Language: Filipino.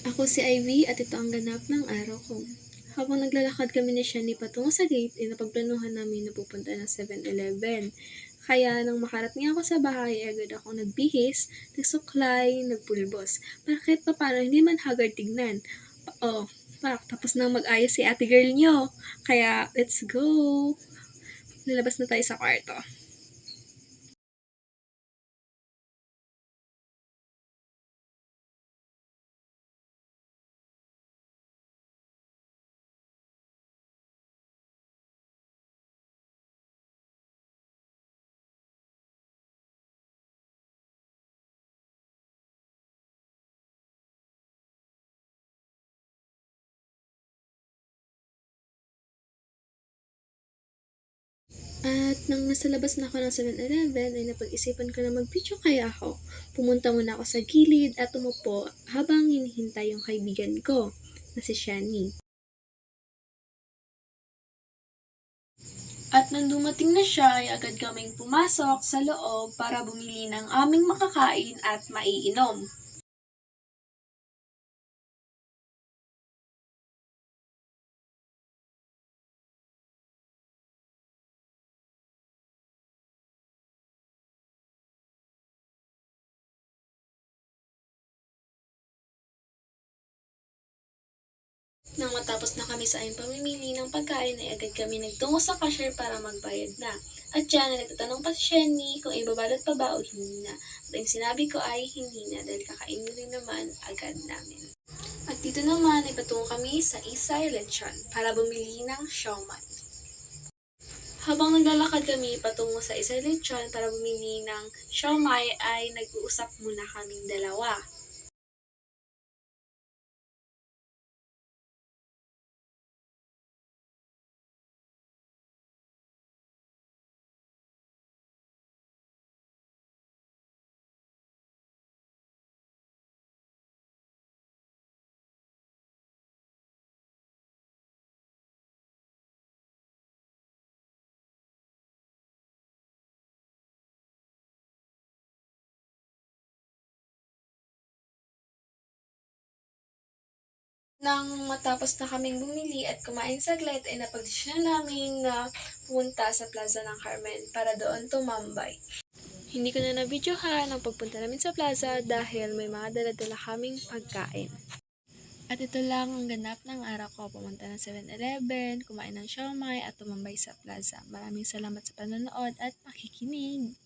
Ako si Ivy at ito ang ganap ng araw ko. Habang naglalakad kami ni Shani patungo sa gate, napagplanuhan namin na pupunta ng 7-Eleven. Kaya nang makarating ako sa bahay, agad ako nagbihis, nagsuklay, nagpulbos. Para kahit papano, hindi man haggard tignan. Tapos nang mag-ayos si ate girl nyo. Kaya, let's go! Lalabas na tayo sa kwarto. At nang nasa labas na ako ng 7-Eleven, ay napag-isipan ko na mag-video kaya ako. Pumunta muna ako sa gilid at umupo habang hinihintay yung kaibigan ko, na si Shani. At nang dumating na siya, ay agad kaming pumasok sa loob para bumili ng aming makakain at maiinom. Nang matapos na kami sa aming pamimili ng pagkain ay agad kami nagtungo sa cashier para magbayad na. At dyan ay nagtatanong pa si Shani kung ibabalot pa ba o hindi na. At ang sinabi ko ay hindi na dahil kakainin rin naman agad namin. At dito naman ay patungo kami sa Isay Lechon para bumili ng siomai. Habang naglalakad kami patungo sa Isay Lechon para bumili ng siomai ay nag-uusap muna kaming dalawa. Nang matapos na kaming bumili at kumain saglit ay napagdesisyonan namin na pumunta sa Plaza ng Carmen para doon tumambay. Hindi ko na na-videohan ang pagpunta namin sa plaza dahil may mga dala-dala kaming pagkain. At ito lang ang ganap ng araw ko. Pumunta ng 7-Eleven, kumain ng siomai at tumambay sa plaza. Maraming salamat sa panonood at pakikinig!